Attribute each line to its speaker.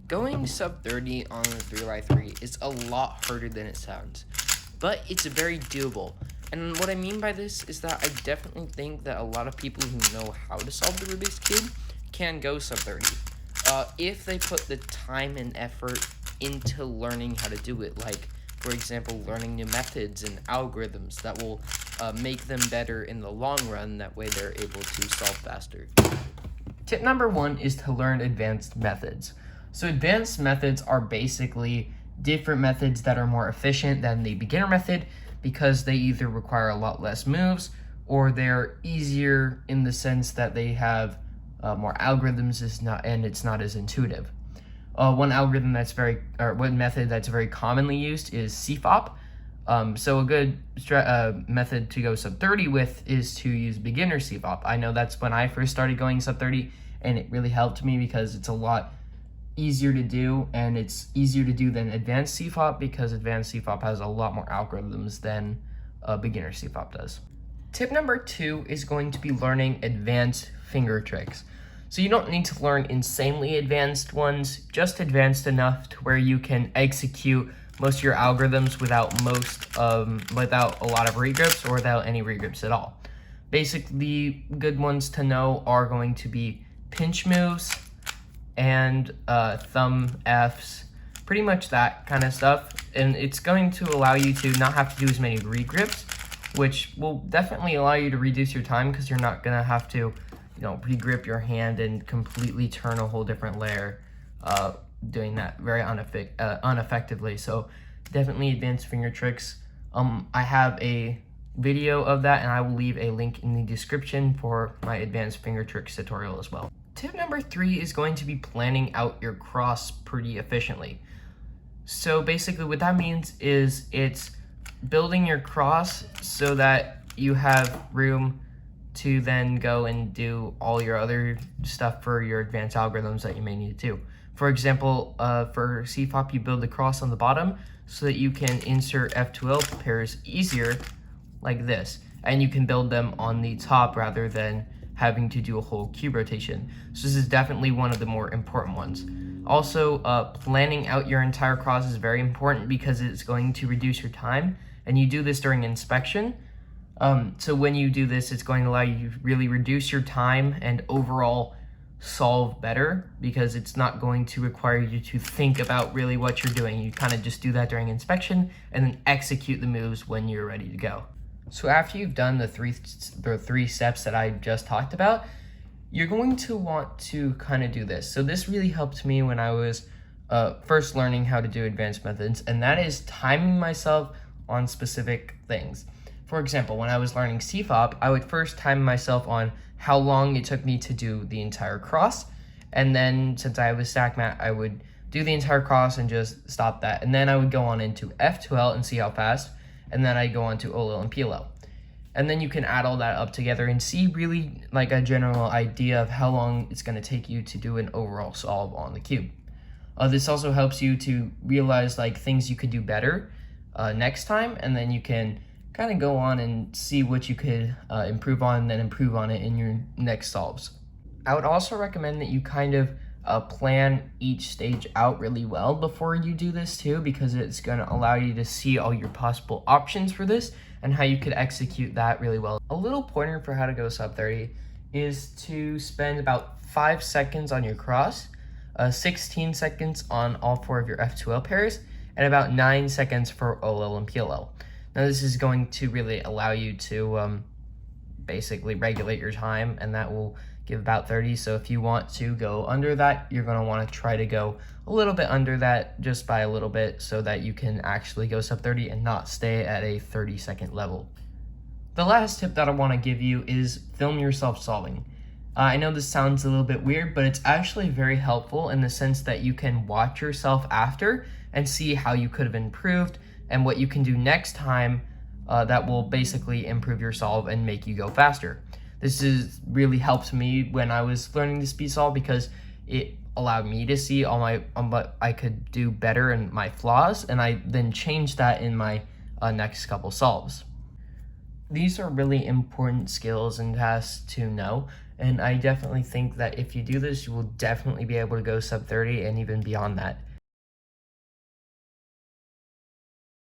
Speaker 1: Going sub 30 on the 3x3 is a lot harder than it sounds, but it's very doable. And what I mean by this is that I definitely think that a lot of people who know how to solve the Rubik's Cube can go sub 30. If they put the time and effort into learning how to do it, like, for example, learning new methods and algorithms that will make them better in the long run, that way they're able to solve faster. Tip number 1 is to learn advanced methods. So advanced methods are basically different methods that are more efficient than the beginner method because they either require a lot less moves or they're easier in the sense that they have more algorithms and it's not as intuitive. One method that's very commonly used is CFOP. So a good method to go sub 30 with is to use beginner CFOP. I know that's when I first started going sub 30, and it really helped me because it's a lot easier to do, and it's easier to do than advanced CFOP because advanced CFOP has a lot more algorithms than beginner CFOP does. Tip number 2 is going to be learning advanced finger tricks. So you don't need to learn insanely advanced ones, just advanced enough to where you can execute most of your algorithms without a lot of regrips or without any regrips at all. Basically, good ones to know are going to be pinch moves and thumb Fs, pretty much that kind of stuff. And it's going to allow you to not have to do as many regrips, which will definitely allow you to reduce your time because you're not gonna have to regrip your hand and completely turn a whole different layer, doing that very ineffectively. So definitely advanced finger tricks. I have a video of that, and I will leave a link in the description for my advanced finger tricks tutorial as well. Tip number 3 is going to be planning out your cross pretty efficiently. So basically what that means is it's building your cross so that you have room to then go and do all your other stuff for your advanced algorithms that you may need to do. For example, for CFOP, you build the cross on the bottom so that you can insert F2L pairs easier, like this. And you can build them on the top rather than having to do a whole cube rotation. So this is definitely one of the more important ones. Also, planning out your entire cross is very important because it's going to reduce your time, and you do this during inspection. So when you do this, it's going to allow you to really reduce your time and overall solve better because it's not going to require you to think about really what you're doing. You kind of just do that during inspection and then execute the moves when you're ready to go. So after you've done the three steps that I just talked about, you're going to want to kind of do this. So this really helped me when I was first learning how to do advanced methods, and that is timing myself on specific things. For example, when I was learning CFOP, I would first time myself on how long it took me to do the entire cross, and then since I was stack mat, I would do the entire cross and just stop that, and then I would go on into F2L and see how fast, and then I'd go on to OLL and PLL. And then you can add all that up together and see really like a general idea of how long it's going to take you to do an overall solve on the cube. This also helps you to realize like things you could do better next time, and then you can kind of go on and see what you could improve on and then improve on it in your next solves. I would also recommend that you kind of plan each stage out really well before you do this too, because it's going to allow you to see all your possible options for this and how you could execute that really well. A little pointer for how to go sub 30 is to spend about 5 seconds on your cross, 16 seconds on all 4 of your F2L pairs, and about 9 seconds for OLL and PLL. Now this is going to really allow you to basically regulate your time, and that will give about 30. So if you want to go under that, you're going to want to try to go a little bit under that, just by a little bit, so that you can actually go sub 30 and not stay at a 30-second level. The last tip that I want to give you is film yourself solving. I know this sounds a little bit weird, but it's actually very helpful in the sense that you can watch yourself after and see how you could have improved and what you can do next time that will basically improve your solve and make you go faster. This is really helped me when I was learning to speed solve because it allowed me to see all my what I could do better and my flaws, and I then changed that in my next couple solves. These are really important skills and tasks to know, and I definitely think that if you do this, you will definitely be able to go sub 30 and even beyond that.